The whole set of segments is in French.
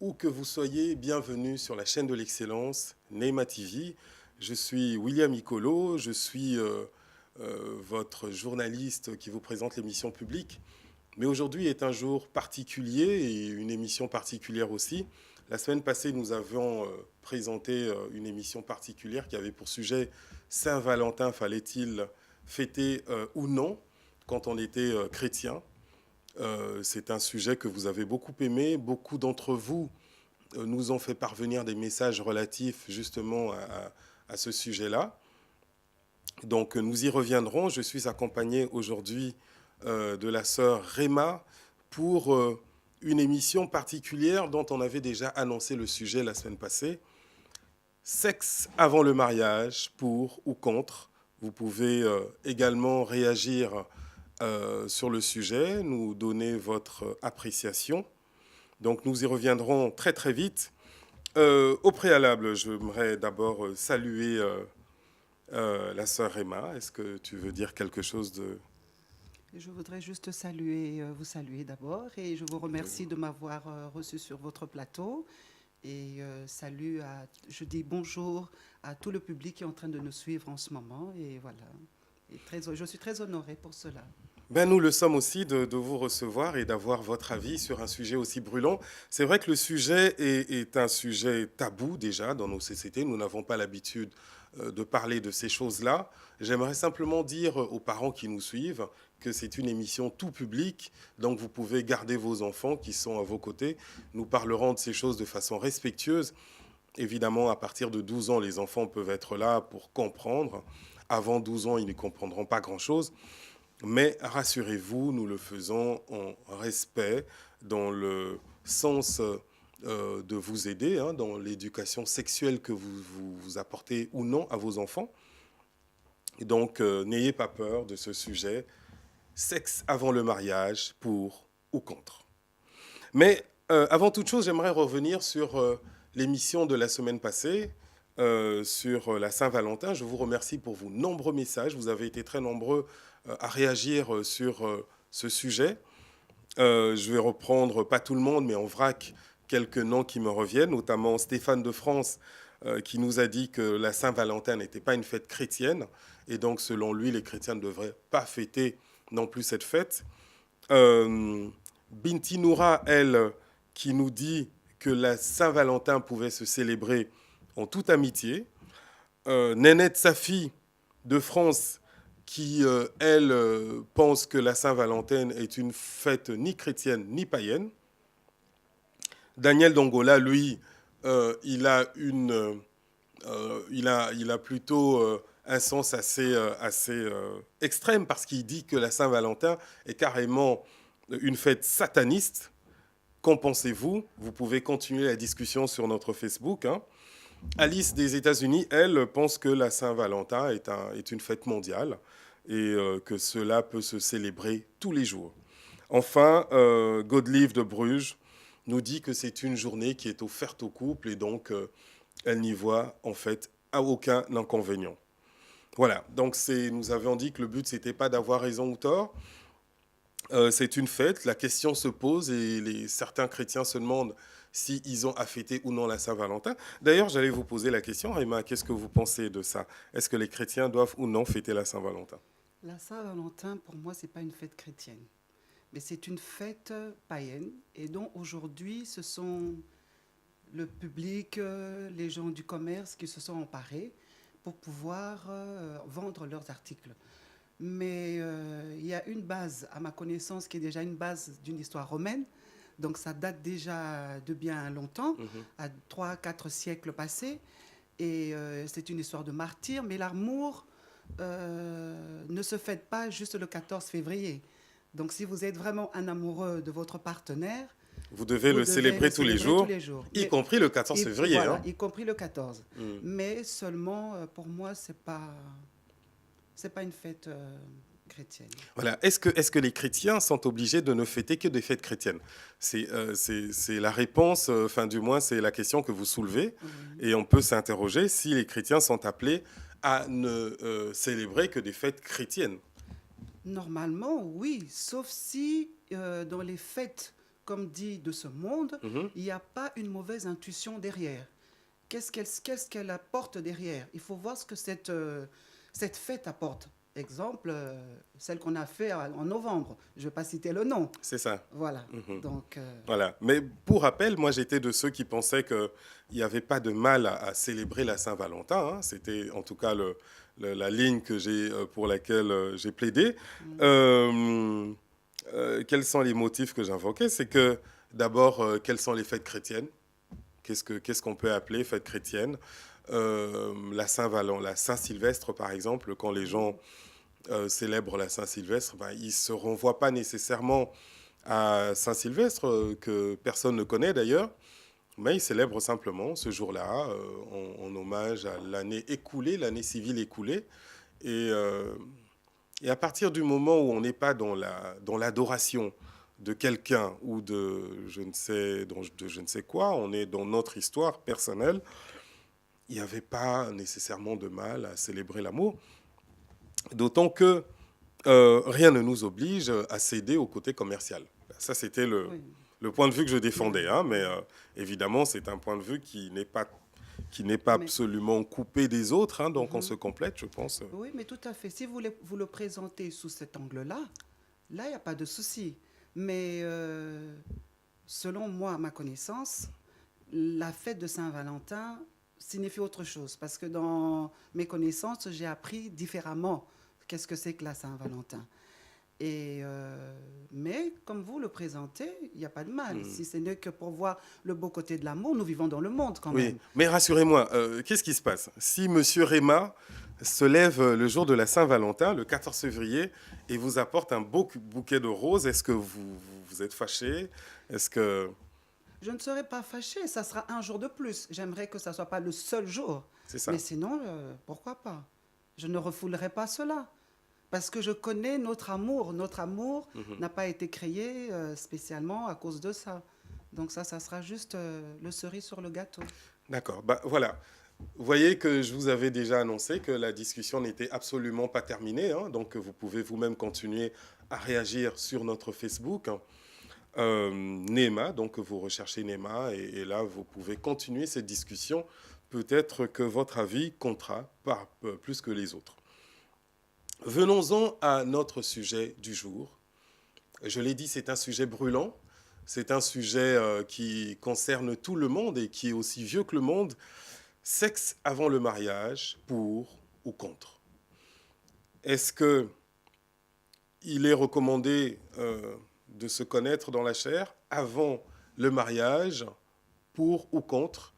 Où que vous soyez, bienvenue sur la chaîne de l'excellence, Neema TV. Je suis William Icolo, je suis votre journaliste qui vous présente l'émission publique. Mais aujourd'hui est un jour particulier et une émission particulière aussi. La semaine passée, nous avions présenté une émission particulière qui avait pour sujet Saint-Valentin, fallait-il fêter ou non quand on était chrétien. C'est un sujet que vous avez beaucoup aimé. Beaucoup d'entre vous nous ont fait parvenir des messages relatifs justement à ce sujet-là. Donc nous y reviendrons. Je suis accompagné aujourd'hui de la sœur Réma pour une émission particulière dont on avait déjà annoncé le sujet la semaine passée. Sexe avant le mariage, pour ou contre. Vous pouvez également réagir sur le sujet, nous donner votre appréciation. Donc nous y reviendrons très très vite. Au préalable, j'aimerais d'abord saluer la sœur Réma. Est-ce que tu veux dire quelque chose de... Je voudrais juste vous saluer d'abord et je vous remercie de m'avoir reçu sur votre plateau. Et je dis bonjour à tout le public qui est en train de nous suivre en ce moment. Et voilà, je suis très honorée pour cela. Ben, nous le sommes aussi de vous recevoir et d'avoir votre avis sur un sujet aussi brûlant. C'est vrai que le sujet est un sujet tabou déjà dans nos sociétés. Nous n'avons pas l'habitude de parler de ces choses-là. J'aimerais simplement dire aux parents qui nous suivent que c'est une émission tout public, donc vous pouvez garder vos enfants qui sont à vos côtés. Nous parlerons de ces choses de façon respectueuse. Évidemment, à partir de 12 ans, les enfants peuvent être là pour comprendre. Avant 12 ans, ils ne comprendront pas grand-chose. Mais rassurez-vous, nous le faisons en respect, dans le sens de vous aider, hein, dans l'éducation sexuelle que vous apportez ou non à vos enfants. Et donc, n'ayez pas peur de ce sujet. Sexe avant le mariage, pour ou contre. Mais avant toute chose, j'aimerais revenir sur l'émission de la semaine passée, sur la Saint-Valentin. Je vous remercie pour vos nombreux messages. Vous avez été très nombreux à réagir sur ce sujet. Je vais reprendre, pas tout le monde, mais en vrac, quelques noms qui me reviennent, notamment Stéphane de France, qui nous a dit que la Saint-Valentin n'était pas une fête chrétienne, et donc selon lui, les chrétiens ne devraient pas fêter non plus cette fête. Binti Noura, elle, qui nous dit que la Saint-Valentin pouvait se célébrer en toute amitié. Nénette Safi de France, qui, elle, pense que la Saint-Valentin est une fête ni chrétienne ni païenne. Daniel Dongola, lui, il a plutôt un sens assez extrême parce qu'il dit que la Saint-Valentin est carrément une fête sataniste. Qu'en pensez-vous? Vous pouvez continuer la discussion sur notre Facebook, hein. Alice des États-Unis, elle, pense que la Saint-Valentin est une fête mondiale et que cela peut se célébrer tous les jours. Enfin, Godelieve de Bruges nous dit que c'est une journée qui est offerte au couple et donc elle n'y voit en fait aucun inconvénient. Voilà, donc nous avions dit que le but, c'était pas d'avoir raison ou tort. C'est une fête, la question se pose et certains chrétiens se demandent s'ils ont à fêter ou non la Saint-Valentin. D'ailleurs, j'allais vous poser la question, Réma, qu'est-ce que vous pensez de ça? Est-ce que les chrétiens doivent ou non fêter la Saint-Valentin? La Saint-Valentin, pour moi, ce n'est pas une fête chrétienne, mais c'est une fête païenne. Et donc aujourd'hui, ce sont le public, les gens du commerce qui se sont emparés pour pouvoir vendre leurs articles. Mais il y a une base, à ma connaissance, qui est déjà une base d'une histoire romaine. Donc ça date déjà de bien longtemps, à 3 4 siècles passés. Et c'est une histoire de martyr. Mais l'amour ne se fête pas juste le 14 février. Donc si vous êtes vraiment un amoureux de votre partenaire, Vous devez vous le devez célébrer le tous les célébrer tous jours, les jours. y compris le 14 février. Voilà, Hein. y compris le 14. Mm. Mais seulement, pour moi, c'est pas une fête chrétienne. Voilà. Est-ce que les chrétiens sont obligés de ne fêter que des fêtes chrétiennes? C'est la réponse, enfin du moins c'est la question que vous soulevez. Oui. Et on peut s'interroger si les chrétiens sont appelés à ne célébrer que des fêtes chrétiennes. Normalement, oui, sauf si dans les fêtes comme dit, de ce monde, Mhm. il n'y a pas une mauvaise intuition derrière. Qu'est-ce qu'elle apporte derrière? Il faut voir ce que cette fête apporte. Exemple, celle qu'on a fait en novembre. Je ne vais pas citer le nom. C'est ça. Voilà. Mhm. Donc, Voilà. Mais pour rappel, moi j'étais de ceux qui pensaient qu'il n'y avait pas de mal à célébrer la Saint-Valentin, hein. C'était en tout cas la ligne pour laquelle j'ai plaidé. Euh, Quels sont les motifs que j'invoquais? C'est que d'abord, quelles sont les fêtes chrétiennes? Qu'est-ce qu'on peut appeler fête chrétienne? La Saint-Sylvestre, par exemple, quand les gens célèbrent la Saint-Sylvestre, ben, ils ne se renvoient pas nécessairement à Saint-Sylvestre, que personne ne connaît d'ailleurs, mais ils célèbrent simplement ce jour-là en hommage à l'année écoulée, l'année civile écoulée. Et, euh, et à partir du moment où on n'est pas dans l'adoration de quelqu'un ou de je ne sais quoi, on est dans notre histoire personnelle, il n'y avait pas nécessairement de mal à célébrer l'amour. D'autant que rien ne nous oblige à céder au côté commercial. Ça, c'était oui. le point de vue que je défendais, hein, mais évidemment, c'est un point de vue qui n'est pas Mais, absolument coupé des autres, hein, donc on se mhm. complète, je pense. Oui, mais tout à fait. Si vous le présentez sous cet angle-là, là, il n'y a pas de souci. Mais selon moi, ma connaissance, la fête de Saint-Valentin signifie autre chose. Parce que dans mes connaissances, j'ai appris différemment qu'est-ce que c'est que la Saint-Valentin. Mais comme vous le présentez, il n'y a pas de mal. Hmm. Si ce n'est que pour voir le beau côté de l'amour, nous vivons dans le monde quand Oui, même. mais rassurez-moi, qu'est-ce qui se passe? Si Monsieur Réma se lève le jour de la Saint-Valentin, le 14 février, et vous apporte un beau bouquet de roses, est-ce que vous êtes fâché? Est-ce que... Je ne serai pas fâchée, ça sera un jour de plus. J'aimerais que ça ne soit pas le seul jour. C'est Mais ça. sinon, pourquoi pas? Je ne refoulerai pas cela. Parce que je connais notre amour. Notre amour Mhm. n'a pas été créé spécialement à cause de ça. Donc ça sera juste le cerise sur le gâteau. D'accord. Bah, voilà. Vous voyez que je vous avais déjà annoncé que la discussion n'était absolument pas terminée, hein, donc vous pouvez vous-même continuer à réagir sur notre Facebook, hein. Nema, donc vous recherchez Nema, et là vous pouvez continuer cette discussion. Peut-être que votre avis comptera plus que les autres. Venons-en à notre sujet du jour. Je l'ai dit, c'est un sujet brûlant. C'est un sujet qui concerne tout le monde et qui est aussi vieux que le monde. Sexe avant le mariage, pour ou contre? Est-ce que il est recommandé de se connaître dans la chair avant le mariage, pour ou contre?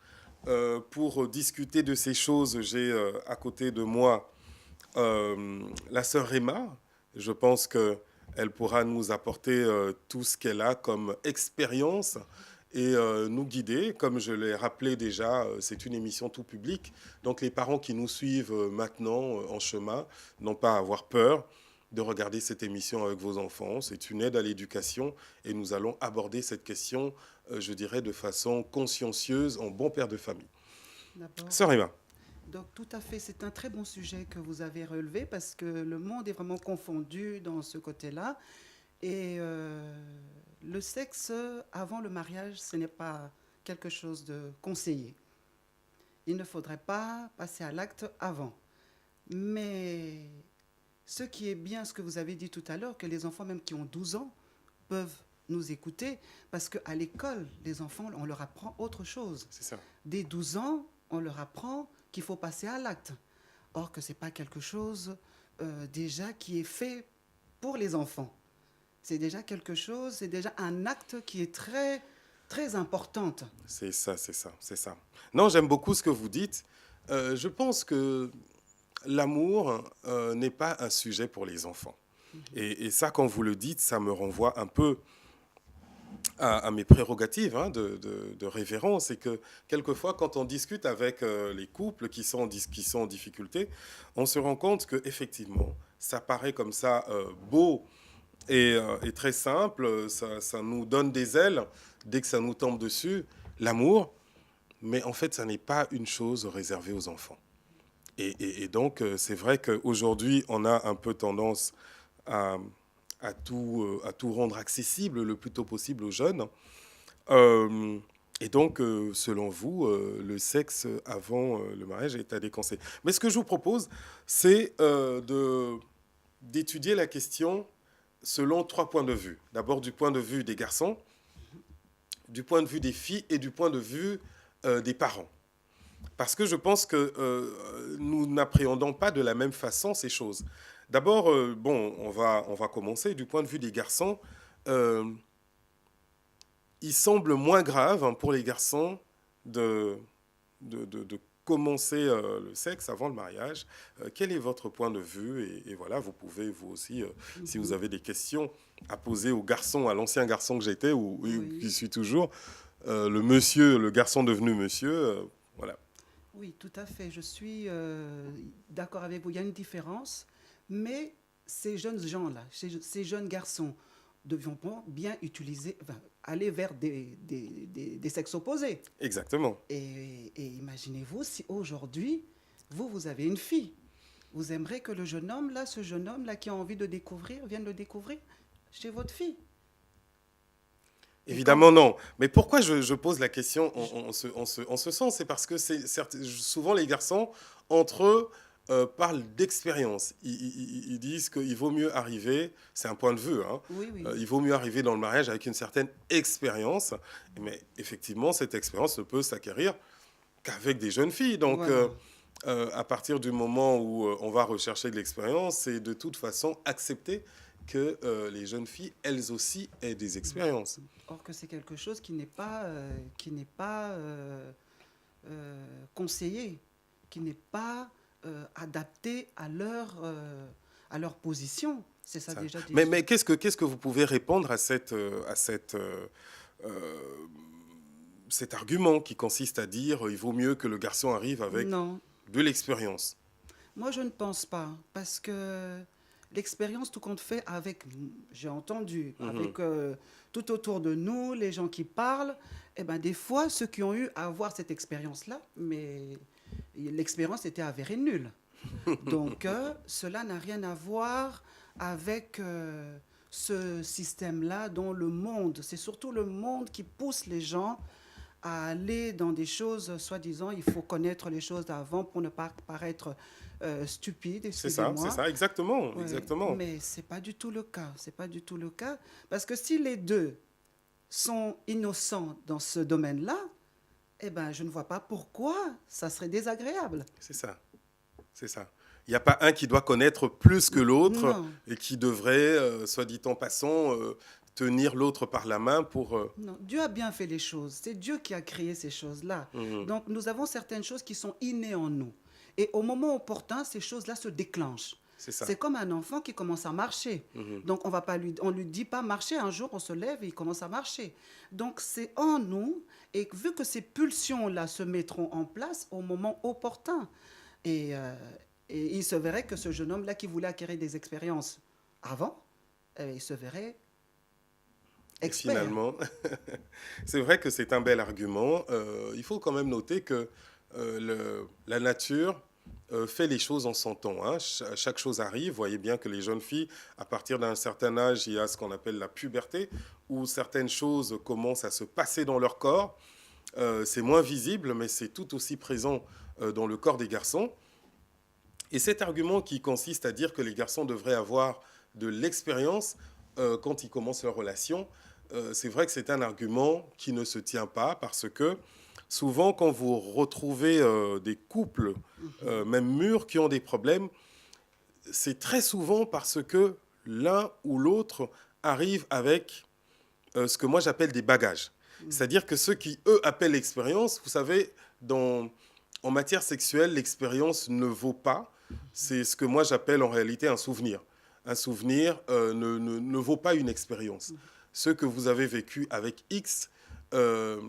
Pour discuter de ces choses, j'ai à côté de moi la sœur Réma. Je pense qu'elle pourra nous apporter tout ce qu'elle a comme expérience et nous guider. Comme je l'ai rappelé déjà, c'est une émission tout public. Donc les parents qui nous suivent maintenant en chemin n'ont pas à avoir peur de regarder cette émission avec vos enfants. C'est une aide à l'éducation et nous allons aborder cette question, je dirais, de façon consciencieuse, en bon père de famille. D'abord. Sœur Emma. Donc tout à fait, c'est un très bon sujet que vous avez relevé parce que le monde est vraiment confondu dans ce côté-là. Et le sexe avant le mariage, ce n'est pas quelque chose de conseillé. Il ne faudrait pas passer à l'acte avant. Mais ce qui est bien, ce que vous avez dit tout à l'heure, que les enfants même qui ont 12 ans peuvent nous écouter, parce qu'à l'école, les enfants, on leur apprend autre chose. C'est ça. Dès 12 ans, on leur apprend qu'il faut passer à l'acte. Or que ce n'est pas quelque chose déjà qui est fait pour les enfants. C'est déjà quelque chose, c'est déjà un acte qui est très, très importante. C'est ça, c'est ça, c'est ça. Non, j'aime beaucoup ce que vous dites. Je pense que l'amour n'est pas un sujet pour les enfants. Et ça, quand vous le dites, ça me renvoie un peu à mes prérogatives, hein, de révérend. C'est que quelquefois, quand on discute avec les couples qui sont en difficulté, on se rend compte qu'effectivement, ça paraît comme ça beau et très simple, ça nous donne des ailes dès que ça nous tombe dessus, l'amour, mais en fait, ça n'est pas une chose réservée aux enfants. Et donc, c'est vrai qu'aujourd'hui, on a un peu tendance à, à tout rendre accessible le plus tôt possible aux jeunes. Euh, et donc, selon vous, le sexe avant le mariage est à déconseiller. Mais ce que je vous propose, c'est d'étudier la question selon trois points de vue. D'abord du point de vue des garçons, du point de vue des filles et du point de vue des parents. Parce que je pense que nous n'appréhendons pas de la même façon ces choses. D'abord, bon, on va commencer du point de vue des garçons. Euh, il semble moins grave, hein, pour les garçons de, de commencer le sexe avant le mariage. Quel est votre point de vue? Et voilà, vous pouvez, vous aussi, si vous Mhm. avez des questions à poser aux garçons, à l'ancien garçon que j'étais ou qui Oui, suis toujours, le monsieur, le garçon devenu monsieur, voilà. oui, tout à fait. Je suis d'accord avec vous. Il y a une différence, mais ces jeunes gens-là, ces jeunes garçons, devront bien utiliser, enfin, aller vers des sexes opposés. Exactement. Et imaginez-vous si aujourd'hui, vous avez une fille. Vous aimeriez que le jeune homme, là, ce jeune homme, là, qui a envie de découvrir, vienne le découvrir chez votre fille. Et comme Évidemment, non. Mais pourquoi je pose la question je- en ce sens? C'est parce que souvent les garçons, entre eux, parlent d'expérience. Ils disent qu'il vaut mieux arriver, c'est un point de vue, hein, oui, oui, il vaut mieux arriver dans le mariage avec une certaine expérience. Mais effectivement, cette expérience ne peut s'acquérir qu'avec des jeunes filles. Donc, voilà. à partir du moment où on va rechercher de l'expérience, c'est de toute façon accepter que les jeunes filles, elles aussi, aient des expériences. Or que c'est quelque chose qui n'est pas conseillé, qui n'est pas adapté à leur position. C'est ça Ça. déjà des... Mais qu'est-ce que vous pouvez répondre à euh, cet argument qui consiste à dire il vaut mieux que le garçon arrive avec Non, de l'expérience? moi je ne pense pas, parce que l'expérience, tout compte fait avec, j'ai entendu, Mhm. avec tout autour de nous, les gens qui parlent, eh ben, des fois, ceux qui ont eu à avoir cette expérience-là, mais l'expérience était avérée nulle. Donc, cela n'a rien à voir avec ce système-là dont le monde, c'est surtout le monde qui pousse les gens à aller dans des choses, soi-disant, il faut connaître les choses avant pour ne pas paraître stupide, C'est excusez-moi. ça, exactement, Ouais, exactement. mais c'est pas du tout le cas. C'est pas du tout le cas. Parce que si les deux sont innocents dans ce domaine-là, eh ben, je ne vois pas pourquoi ça serait désagréable. C'est ça, c'est ça. Il n'y a pas un qui doit connaître plus que l'autre Non, et qui devrait, soit dit en passant, tenir l'autre par la main pour... non. Dieu a bien fait les choses. C'est Dieu qui a créé ces choses-là. Mhm. Donc, nous avons certaines choses qui sont innées en nous. Et au moment opportun, ces choses-là se déclenchent. C'est ça. C'est comme un enfant qui commence à marcher. Mhm. Donc, on lui dit pas marcher. Un jour, on se lève et il commence à marcher. Donc, c'est en nous. Et vu que ces pulsions-là se mettront en place au moment opportun. Et, euh, et il se verrait que ce jeune homme-là qui voulait acquérir des expériences avant, il se verrait Et expert. finalement, c'est vrai que c'est un bel argument. Il faut quand même noter que la nature fait les choses en son temps, hein. Chaque chose arrive. Vous voyez bien que les jeunes filles, à partir d'un certain âge, il y a ce qu'on appelle la puberté, où certaines choses commencent à se passer dans leur corps. C'est moins visible, mais c'est tout aussi présent dans le corps des garçons. Et cet argument qui consiste à dire que les garçons devraient avoir de l'expérience quand ils commencent leur relation, c'est vrai que c'est un argument qui ne se tient pas parce que souvent quand vous retrouvez des couples, même mûrs, qui ont des problèmes, c'est très souvent parce que l'un ou l'autre arrive avec ce que moi j'appelle des bagages. C'est-à-dire que ceux qui, eux, appellent l'expérience, vous savez, en matière sexuelle, l'expérience ne vaut pas. C'est ce que moi j'appelle en réalité un souvenir. Un souvenir ne vaut pas une expérience. Ce que vous avez vécu avec X euh,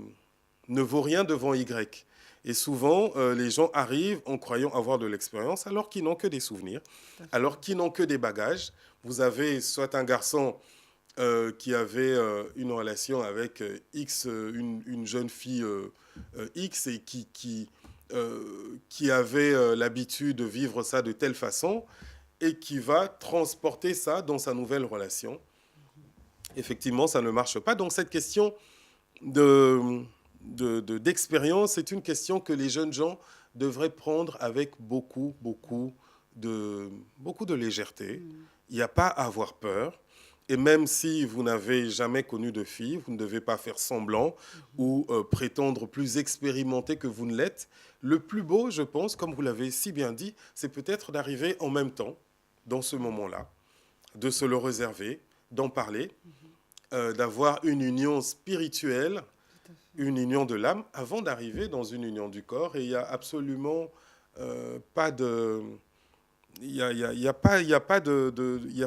ne vaut rien devant Y. Et souvent, les gens arrivent en croyant avoir de l'expérience alors qu'ils n'ont que des souvenirs, Tout à fait. alors qu'ils n'ont que des bagages. Vous avez soit un garçon qui avait une relation avec X, une jeune fille X, et qui avait l'habitude de vivre ça de telle façon. et qui va transporter ça dans sa nouvelle relation. Effectivement, ça ne marche pas. Donc cette question d'expérience, c'est une question que les jeunes gens devraient prendre avec beaucoup de légèreté. Il n'y a pas à avoir peur. Et même si vous n'avez jamais connu de fille, vous ne devez pas faire semblant ou prétendre plus expérimenté que vous ne l'êtes. Le plus beau, je pense, comme vous l'avez si bien dit, c'est peut-être d'arriver en même temps, dans ce moment-là, de se le réserver, d'en parler, d'avoir une union spirituelle, une union de l'âme, avant d'arriver dans une union du corps. Et il n'y a absolument pas de... Il y a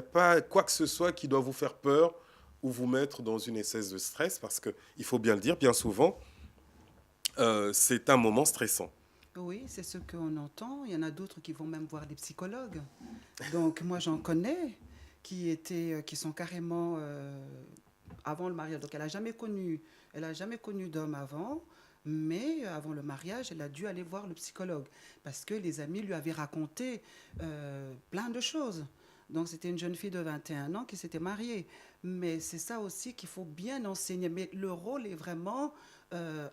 pas quoi que ce soit qui doit vous faire peur ou vous mettre dans une espèce de stress, parce qu'il faut bien le dire, bien souvent, c'est un moment stressant. Oui, c'est ce qu'on entend. Il y en a d'autres qui vont même voir des psychologues. Donc moi j'en connais qui sont carrément avant le mariage. Donc elle a jamais connu d'homme avant, mais avant le mariage, elle a dû aller voir le psychologue parce que les amis lui avaient raconté plein de choses. Donc c'était une jeune fille de 21 ans qui s'était mariée. Mais c'est ça aussi qu'il faut bien enseigner. Mais le rôle est vraiment un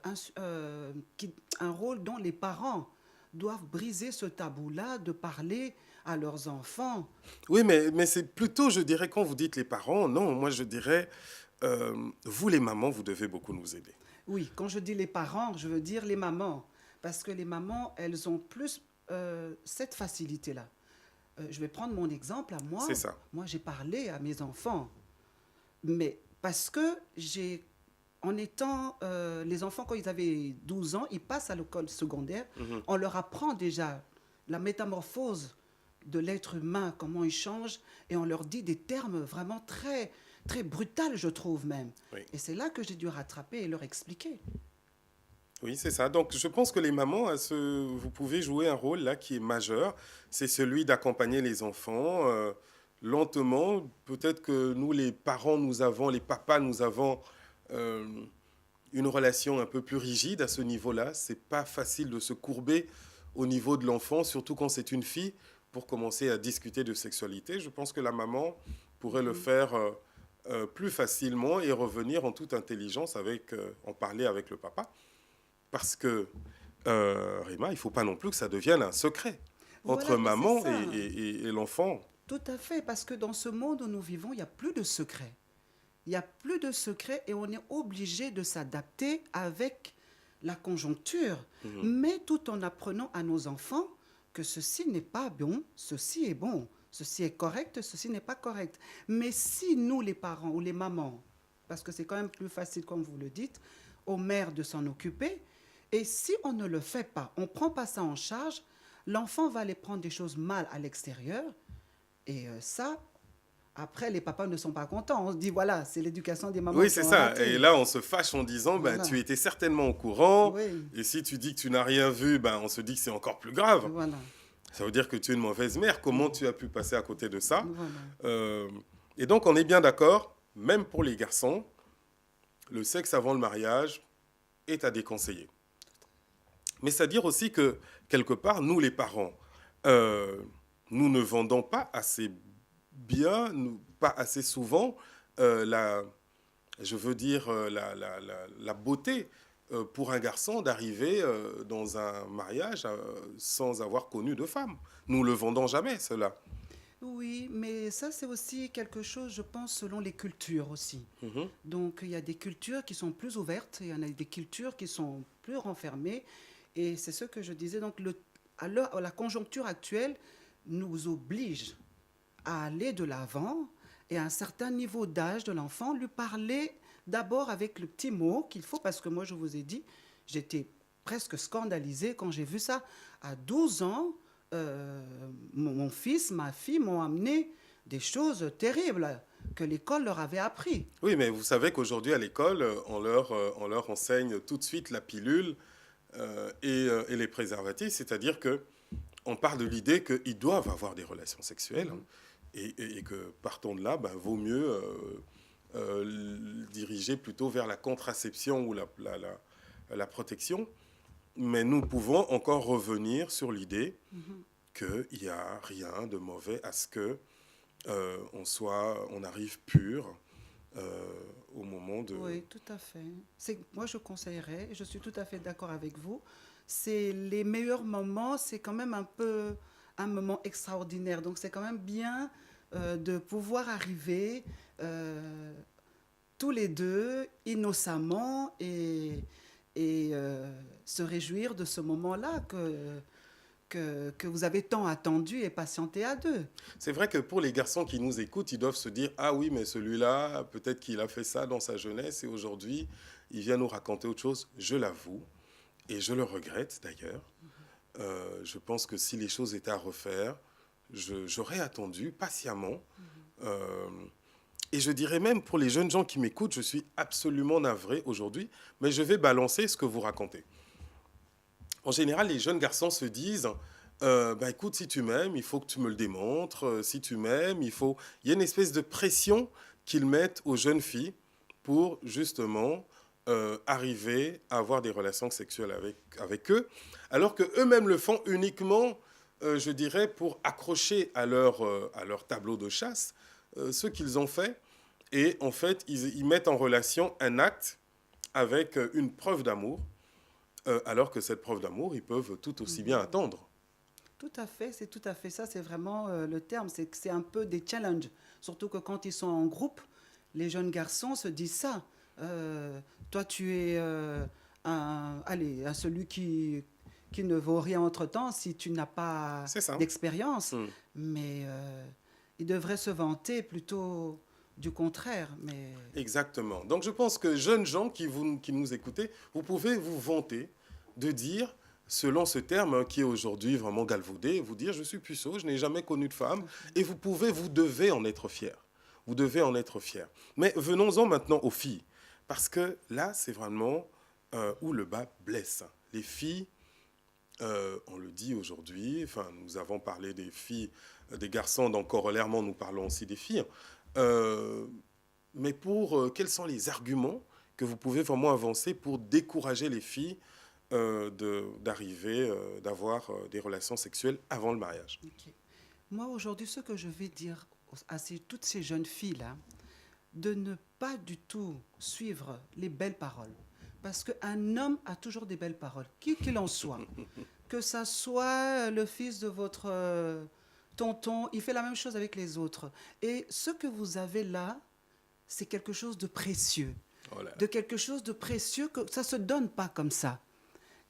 rôle dont les parents doivent briser ce tabou-là de parler à leurs enfants. Oui, mais c'est plutôt, je dirais, quand vous dites les parents, non, moi je dirais, vous les mamans, vous devez beaucoup nous aider. Oui, quand je dis les parents, je veux dire les mamans. Parce que les mamans, elles ont plus cette facilité-là. Je vais prendre mon exemple à moi. C'est ça. Moi, j'ai parlé à mes enfants. Mais parce que en étant, les enfants, quand ils avaient 12 ans, ils passent à l'école secondaire. On leur apprend déjà la métamorphose de l'être humain, comment il change, et on leur dit des termes vraiment très, très brutaux, je trouve même. Oui. Et c'est là que j'ai dû rattraper et leur expliquer. Oui, c'est ça. Donc, je pense que les mamans, vous pouvez jouer un rôle là qui est majeur. C'est celui d'accompagner les enfants lentement. Peut-être que nous, les parents, les papas, nous avons euh, une relation un peu plus rigide à ce niveau-là. C'est pas facile de se courber au niveau de l'enfant, surtout quand c'est une fille, pour commencer à discuter de sexualité. Je pense que la maman pourrait le faire plus facilement et revenir en toute intelligence en parler avec le papa. Parce que, Rima, il ne faut pas non plus que ça devienne un secret entre Voilà, mais c'est maman ça. et l'enfant. Tout à fait, parce que dans ce monde où nous vivons, il n'y a plus de secrets. Il n'y a plus de secrets et on est obligé de s'adapter avec la conjoncture, mais tout en apprenant à nos enfants que ceci n'est pas bon, ceci est bon, ceci est correct, ceci n'est pas correct. Mais si nous, les parents ou les mamans, parce que c'est quand même plus facile, comme vous le dites, aux mères de s'en occuper, et si on ne le fait pas, on ne prend pas ça en charge, l'enfant va aller prendre des choses mal à l'extérieur, et ça, après, les papas ne sont pas contents. On se dit, voilà, c'est l'éducation des mamans Oui, qui c'est ont ça. Et raté. là, on se fâche en disant, ben, Voilà. tu étais certainement au courant. Oui, Et si tu dis que tu n'as rien vu, ben, on se dit que c'est encore plus grave. voilà. Ça veut dire que tu es une mauvaise mère. Comment tu as pu passer à côté de ça? Voilà. Euh, et donc, on est bien d'accord, même pour les garçons, le sexe avant le mariage est à déconseiller. Mais c'est-à-dire aussi que, quelque part, nous, les parents, euh, nous ne vendons pas assez bien, pas assez souvent, la, je veux dire, la beauté pour un garçon d'arriver dans un mariage sans avoir connu de femme. Nous ne le vendons jamais, cela. Oui, mais ça, c'est aussi quelque chose, je pense, selon les cultures aussi. Mhm. Donc, il y a des cultures qui sont plus ouvertes, il y en a des cultures qui sont plus renfermées. Et c'est ce que je disais. Donc, la conjoncture actuelle nous oblige à aller de l'avant et à un certain niveau d'âge de l'enfant, lui parler d'abord avec le petit mot qu'il faut, parce que moi, je vous ai dit, j'étais presque scandalisée quand j'ai vu ça. À 12 ans, mon fils, ma fille m'ont amené des choses terribles que l'école leur avait appris. Oui, mais vous savez qu'aujourd'hui, à l'école, on leur enseigne tout de suite la pilule et les préservatifs, c'est-à-dire que on part de l'idée qu'ils doivent avoir des relations sexuelles et que partant de là, ben, vaut mieux diriger plutôt vers la contraception ou la protection. Mais nous pouvons encore revenir sur l'idée qu'il n'y a rien de mauvais à ce que on arrive pur au moment de... Oui, tout à fait. Moi, je conseillerais, et je suis tout à fait d'accord avec vous, c'est les meilleurs moments, c'est quand même un peu un moment extraordinaire. Donc, c'est quand même bien de pouvoir arriver euh, tous les deux innocemment et se réjouir de ce moment-là que vous avez tant attendu et patienté à deux. C'est vrai que pour les garçons qui nous écoutent, ils doivent se dire, ah oui, mais celui-là, peut-être qu'il a fait ça dans sa jeunesse et aujourd'hui, il vient nous raconter autre chose. Je l'avoue, et je le regrette d'ailleurs. Je pense que si les choses étaient à refaire, j'aurais attendu patiemment. Euh, et je dirais même pour les jeunes gens qui m'écoutent, je suis absolument navré aujourd'hui, mais je vais balancer ce que vous racontez. En général, les jeunes garçons se disent, bah, écoute, si tu m'aimes, il faut que tu me le démontres. Si tu m'aimes, il faut... Il y a une espèce de pression qu'ils mettent aux jeunes filles pour justement arriver à avoir des relations sexuelles avec eux, alors qu'eux-mêmes le font uniquement, je dirais, pour accrocher à leur tableau de chasse ce qu'ils ont fait. Et en fait, ils mettent en relation un acte avec une preuve d'amour, alors que cette preuve d'amour, ils peuvent tout aussi bien Mhm. attendre. Tout à fait, c'est tout à fait ça, c'est vraiment le terme, c'est que c'est un peu des challenges. Surtout que quand ils sont en groupe, les jeunes garçons se disent ça. Toi, tu es allez, à celui qui ne vaut rien entre-temps si tu n'as pas C'est ça. d'expérience. Hmm. Mais ils devraient se vanter plutôt du contraire. Mais Exactement. Donc je pense que jeunes gens qui nous écoutez, vous pouvez vous vanter de dire, selon ce terme qui est aujourd'hui vraiment galvaudé, vous dire je suis puceau, je n'ai jamais connu de tout femme, à fait. et vous devez en être fier. Vous devez en être fier. Mais venons-en maintenant aux filles, parce que là, c'est vraiment où le bas blesse. Les filles, on le dit aujourd'hui, enfin, nous avons parlé des filles, des garçons, donc corollairement, nous parlons aussi des filles. Euh, mais quels sont les arguments que vous pouvez vraiment avancer pour décourager les filles d'arriver, d'avoir des relations sexuelles avant le mariage? Ok. Moi, aujourd'hui, ce que je vais dire à toutes ces jeunes filles-là, de ne pas du tout suivre les belles paroles. Parce qu'un homme a toujours des belles paroles, qui qu'il en soit. Que ça soit le fils de votre tonton, il fait la même chose avec les autres. Et ce que vous avez là, c'est quelque chose de précieux. Oh là là. De quelque chose de précieux que ça ne se donne pas comme ça.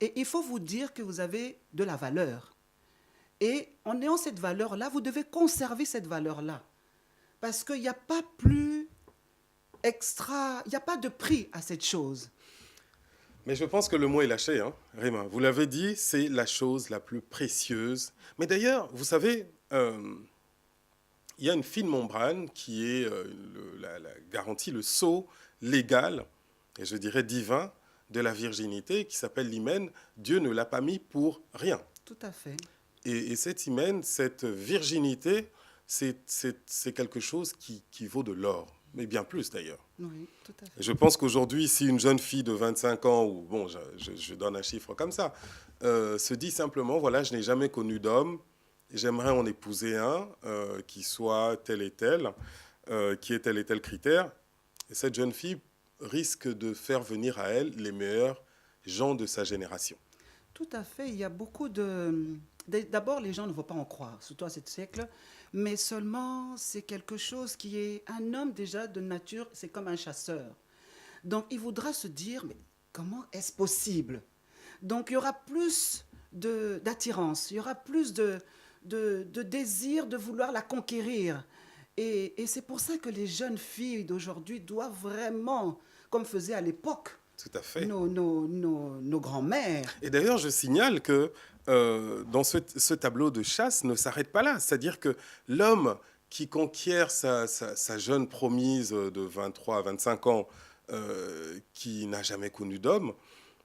Et il faut vous dire que vous avez de la valeur. Et en ayant cette valeur-là, vous devez conserver cette valeur-là. Parce qu'il n'y a pas plus extra, il n'y a pas de prix à cette chose. Mais je pense que le mot est lâché, hein, Réma. Vous l'avez dit, c'est la chose la plus précieuse. Mais d'ailleurs, vous savez, il y a une fine membrane qui est garantit le sceau légal, et je dirais divin, de la virginité, qui s'appelle l'hymen. Dieu ne l'a pas mis pour rien. Tout à fait. Et cette hymen, cette virginité, c'est quelque chose qui vaut de l'or, mais bien plus d'ailleurs. Oui, tout à fait. Je pense qu'aujourd'hui, si une jeune fille de 25 ans, ou bon, je donne un chiffre comme ça, se dit simplement, voilà, je n'ai jamais connu d'homme, j'aimerais en épouser un qui soit tel et tel, qui ait tel et tel critère, et cette jeune fille risque de faire venir à elle les meilleurs gens de sa génération. Tout à fait. Il y a beaucoup de... D'abord, les gens ne vont pas en croire, surtout à ce siècle, mais seulement c'est quelque chose qui est... Un homme déjà de nature, c'est comme un chasseur. Donc il voudra se dire, mais comment est-ce possible? Donc il y aura plus d'attirance, il y aura plus de désir de vouloir la conquérir. Et c'est pour ça que les jeunes filles d'aujourd'hui doivent vraiment, comme faisaient à l'époque Tout à fait. nos grands-mères. Et d'ailleurs, je signale que dans ce tableau de chasse ne s'arrête pas là. C'est-à-dire que l'homme qui conquiert sa jeune promise de 23 à 25 ans, qui n'a jamais connu d'homme,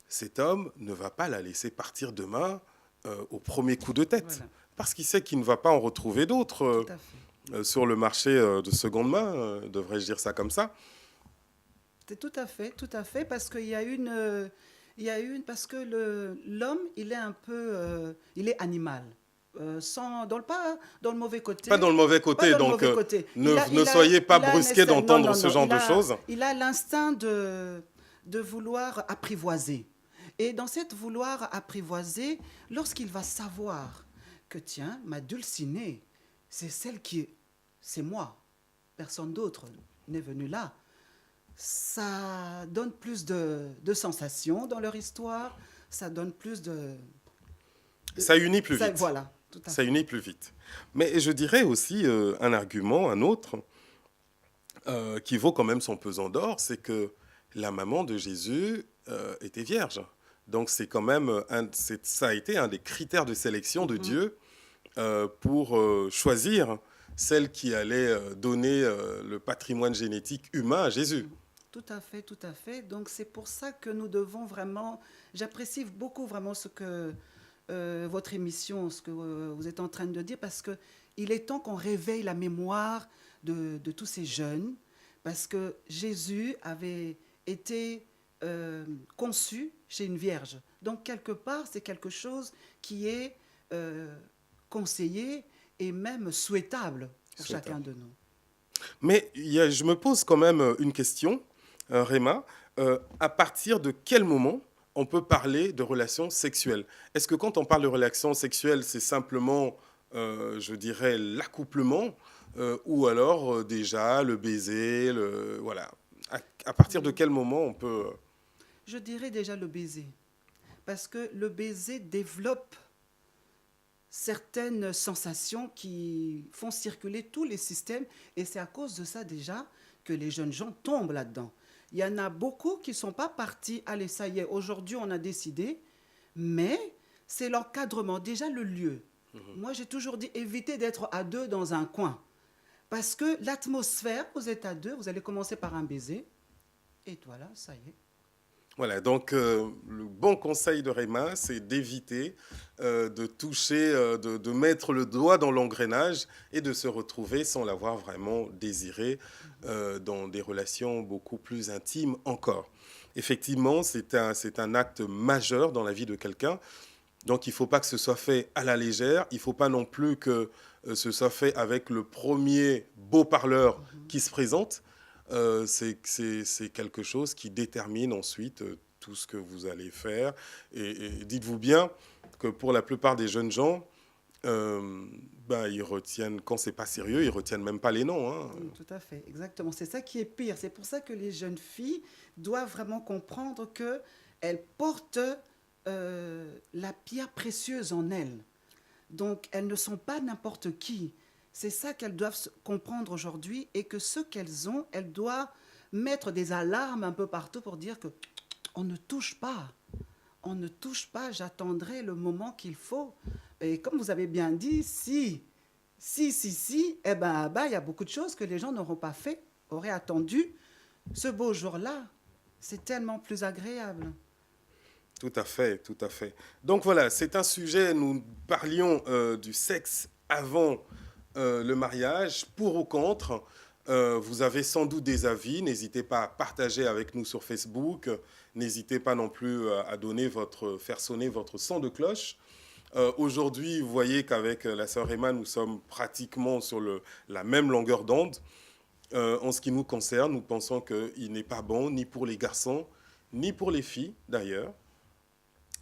cet homme ne va pas la laisser partir demain au premier coup de tête. Voilà, Parce qu'il sait qu'il ne va pas en retrouver d'autres tout à fait. sur le marché de seconde main, devrais-je dire ça comme ça. C'est tout à fait, parce qu'il y a parce que l'homme, il est un peu, il est animal. pas dans le mauvais Pas côté. dans le mauvais Pas côté, dans le donc mauvais côté. ne soyez pas Il a un brusqués instinct. Non, d'entendre non, ce non. genre de choses. Il a l'instinct de vouloir apprivoiser. Et dans cette vouloir apprivoiser, lorsqu'il va savoir que, tiens, ma dulcinée, c'est celle qui est... C'est moi. Personne d'autre n'est venu là. Ça donne plus de sensations dans leur histoire. Ça donne plus Ça unit plus vite. Voilà, tout à Ça fait. unit plus vite. Mais je dirais aussi un argument, un autre, qui vaut quand même son pesant d'or, c'est que la maman de Jésus était vierge. Donc c'est quand même, ça a été un des critères de sélection de Dieu pour choisir celle qui allait donner le patrimoine génétique humain à Jésus. Tout à fait, tout à fait. Donc c'est pour ça que nous devons vraiment... J'apprécie beaucoup vraiment ce que votre émission, ce que vous êtes en train de dire, parce qu'il est temps qu'on réveille la mémoire de tous ces jeunes, parce que Jésus avait été conçu chez une vierge. Donc quelque part, c'est quelque chose qui est conseillé et même souhaitable pour chacun de nous. Mais je me pose quand même une question, Réma. À partir de quel moment on peut parler de relations sexuelles? Est-ce que quand on parle de relations sexuelles, c'est simplement, je dirais, l'accouplement ou alors déjà le baiser, voilà. À partir de quel moment on peut... Je dirais déjà le baiser. Parce que le baiser développe certaines sensations qui font circuler tous les systèmes. Et c'est à cause de ça déjà que les jeunes gens tombent là-dedans. Il y en a beaucoup qui ne sont pas partis. Allez, ça y est, aujourd'hui on a décidé. Mais c'est l'encadrement, déjà le lieu. Moi j'ai toujours dit évitez d'être à deux dans un coin. Parce que l'atmosphère, vous êtes à deux, vous allez commencer par un baiser. Et voilà, ça y est. Voilà, donc le bon conseil de Réma, c'est d'éviter de toucher, de mettre le doigt dans l'engrenage et de se retrouver sans l'avoir vraiment désiré dans des relations beaucoup plus intimes encore. Effectivement, c'est un acte majeur dans la vie de quelqu'un. Donc il ne faut pas que ce soit fait à la légère. Il ne faut pas non plus que ce soit fait avec le premier beau parleur qui se présente. C'est quelque chose qui détermine ensuite tout ce que vous allez faire. Et dites-vous bien que pour la plupart des jeunes gens, ils retiennent, quand c'est pas sérieux, ils retiennent même pas les noms. Hein. Tout à fait, exactement. C'est ça qui est pire. C'est pour ça que les jeunes filles doivent vraiment comprendre qu'elles portent la pierre précieuse en elles. Donc, elles ne sont pas n'importe qui. C'est ça qu'elles doivent comprendre aujourd'hui et que ce qu'elles ont, elles doivent mettre des alarmes un peu partout pour dire que on ne touche pas. On ne touche pas, j'attendrai le moment qu'il faut. Et comme vous avez bien dit, si, eh ben, il y a beaucoup de choses que les gens n'auront pas fait, auraient attendu ce beau jour-là. C'est tellement plus agréable. Tout à fait, tout à fait. Donc voilà, c'est un sujet, nous parlions du sexe avant le mariage, pour ou contre. Vous avez sans doute des avis, n'hésitez pas à partager avec nous sur Facebook, n'hésitez pas non plus à faire sonner votre son de cloche. Aujourd'hui, vous voyez qu'avec la sœur Emma, nous sommes pratiquement sur la même longueur d'onde. En ce qui nous concerne, nous pensons qu'il n'est pas bon, ni pour les garçons, ni pour les filles d'ailleurs,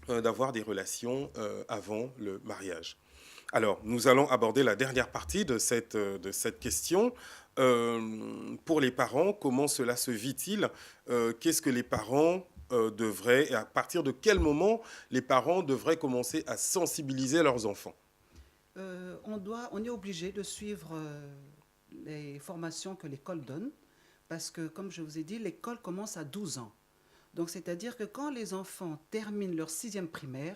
d'avoir des relations avant le mariage. Alors, nous allons aborder la dernière partie de cette question. Pour les parents, comment cela se vit-il? Qu'est-ce que les parents devraient, et à partir de quel moment les parents devraient commencer à sensibiliser leurs enfants? On est obligé de suivre les formations que l'école donne, parce que, comme je vous ai dit, l'école commence à 12 ans. Donc, c'est-à-dire que quand les enfants terminent leur 6e primaire,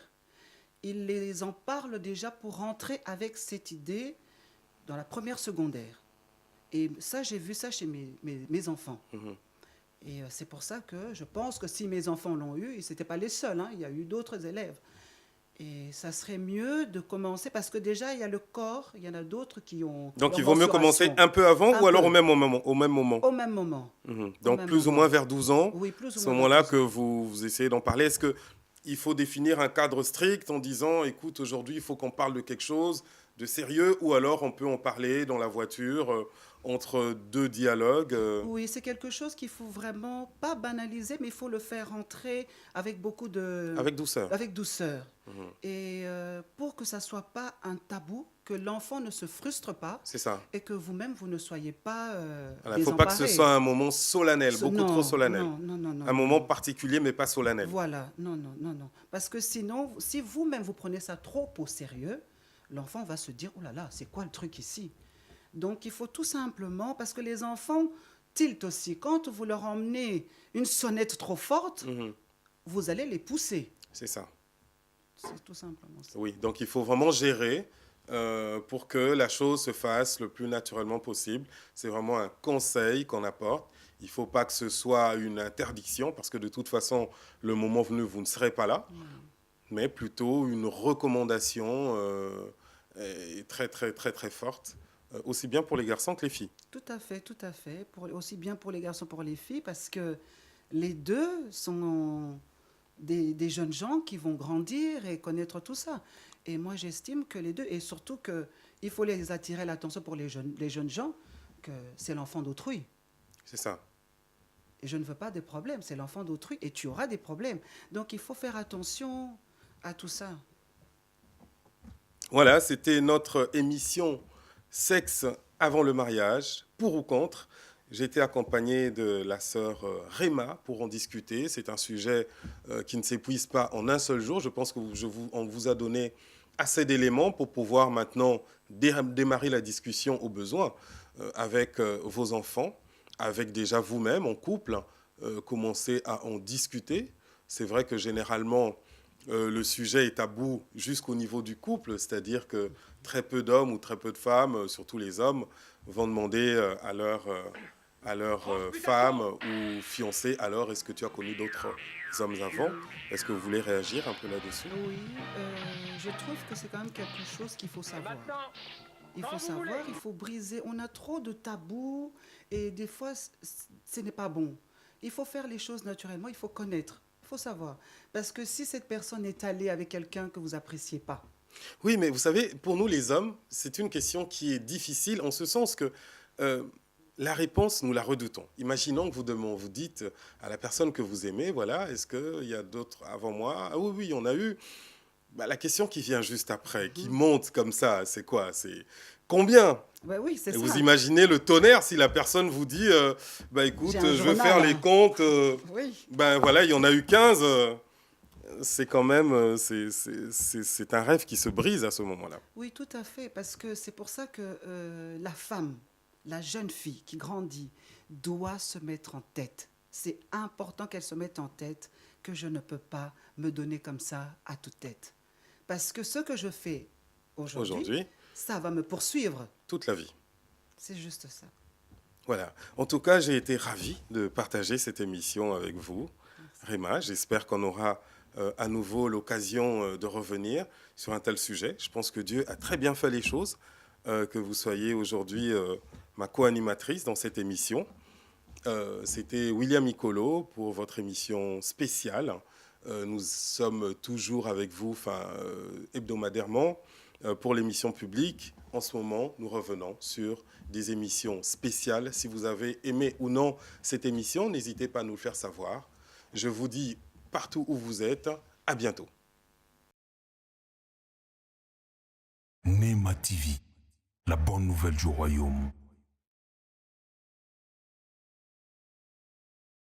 ils les en parlent déjà pour rentrer avec cette idée dans la première secondaire. Et ça, j'ai vu ça chez mes enfants. Et c'est pour ça que je pense que si mes enfants l'ont eu, ce n'étaient pas les seuls, hein, il y a eu d'autres élèves. Et ça serait mieux de commencer, parce que déjà, il y a le corps, il y en a d'autres qui ont... Donc, il vaut mieux commencer un peu avant ou alors au même moment? Au même moment. Donc, plus ou moins vers 12 ans, Oui, plus ou ce moins moment-là que vous essayez d'en parler. Est-ce que il faut définir un cadre strict en disant, écoute, aujourd'hui, il faut qu'on parle de quelque chose de sérieux, ou alors on peut en parler dans la voiture, entre deux dialogues. Oui, c'est quelque chose qu'il faut vraiment pas banaliser, mais il faut le faire rentrer avec beaucoup de, Avec douceur. avec douceur. Mhm. Et pour que ça soit pas un tabou, que l'enfant ne se frustre pas C'est ça. et que vous-même, vous ne soyez pas Il ne faut pas que ce soit désemparés. un moment solennel, beaucoup trop Non, solennel. non, non, non, non, Un non, moment non. particulier, mais pas solennel. Voilà, non, non, non, non. Parce que sinon, si vous-même vous prenez ça trop au sérieux, l'enfant va se dire, oh là là, c'est quoi le truc ici? Donc il faut tout simplement, parce que les enfants tiltent aussi. Quand vous leur emmenez une sonnette trop forte, Mhm. vous allez les pousser. C'est ça. C'est tout simplement ça. Oui, donc il faut vraiment gérer pour que la chose se fasse le plus naturellement possible. C'est vraiment un conseil qu'on apporte. Il ne faut pas que ce soit une interdiction, parce que de toute façon, le moment venu, vous ne serez pas là, mais plutôt une recommandation très, très, très, très forte, aussi bien pour les garçons que les filles. Tout à fait. Aussi bien pour les garçons que pour les filles, parce que les deux sont des jeunes gens qui vont grandir et connaître tout ça. Et moi, j'estime que les deux, et surtout qu'il faut les attirer l'attention pour les jeunes gens, que c'est l'enfant d'autrui. C'est ça. Et je ne veux pas des problèmes, c'est l'enfant d'autrui et tu auras des problèmes. Donc il faut faire attention à tout ça. Voilà, c'était notre émission Sexe avant le mariage, pour ou contre. J'ai été accompagné de la sœur Réma pour en discuter. C'est un sujet qui ne s'épuise pas en un seul jour. Je pense que on vous a donné assez d'éléments pour pouvoir maintenant démarrer la discussion au besoin avec vos enfants, avec déjà vous-même en couple, commencer à en discuter. C'est vrai que généralement, le sujet est tabou jusqu'au niveau du couple, c'est-à-dire que très peu d'hommes ou très peu de femmes, surtout les hommes, vont demander à leur femme ou fiancé, alors est-ce que tu as connu d'autres hommes avant? Est-ce que vous voulez réagir un peu là-dessus? Oui, je trouve que c'est quand même quelque chose qu'il faut savoir. Il faut savoir, il faut briser. On a trop de tabous et des fois, ce n'est pas bon. Il faut faire les choses naturellement, il faut connaître, il faut savoir. Parce que si cette personne est allée avec quelqu'un que vous appréciez pas, Oui, mais vous savez, pour nous les hommes, c'est une question qui est difficile en ce sens que euh, la réponse, nous la redoutons. Imaginons que vous dites à la personne que vous aimez, voilà, est-ce qu'il y a d'autres avant moi? Ah oui, oui, il y en a eu. Bah, la question qui vient juste après, qui monte comme ça, c'est quoi? C'est combien? ben oui, c'est Et ça. vous imaginez le tonnerre si la personne vous dit, bah écoute, J'ai je un veux faire journal, les hein. comptes, Oui. ben voilà, il y en a eu 15. C'est quand même, c'est un rêve qui se brise à ce moment-là. Oui, tout à fait, parce que c'est pour ça que la femme, la jeune fille qui grandit, doit se mettre en tête. C'est important qu'elle se mette en tête que je ne peux pas me donner comme ça à toute tête. Parce que ce que je fais aujourd'hui, Aujourd'hui, ça va me poursuivre. toute la vie. C'est juste ça. Voilà. En tout cas, j'ai été ravi de partager cette émission avec vous, Réma. J'espère qu'on aura à nouveau l'occasion de revenir sur un tel sujet. Je pense que Dieu a très bien fait les choses, que vous soyez aujourd'hui ma co-animatrice dans cette émission. C'était William Icolo pour votre émission spéciale. Nous sommes toujours avec vous, hebdomadairement, pour l'émission publique. En ce moment, nous revenons sur des émissions spéciales. Si vous avez aimé ou non cette émission, n'hésitez pas à nous le faire savoir. Je vous dis, partout où vous êtes, à bientôt. Nema TV, la bonne nouvelle du royaume.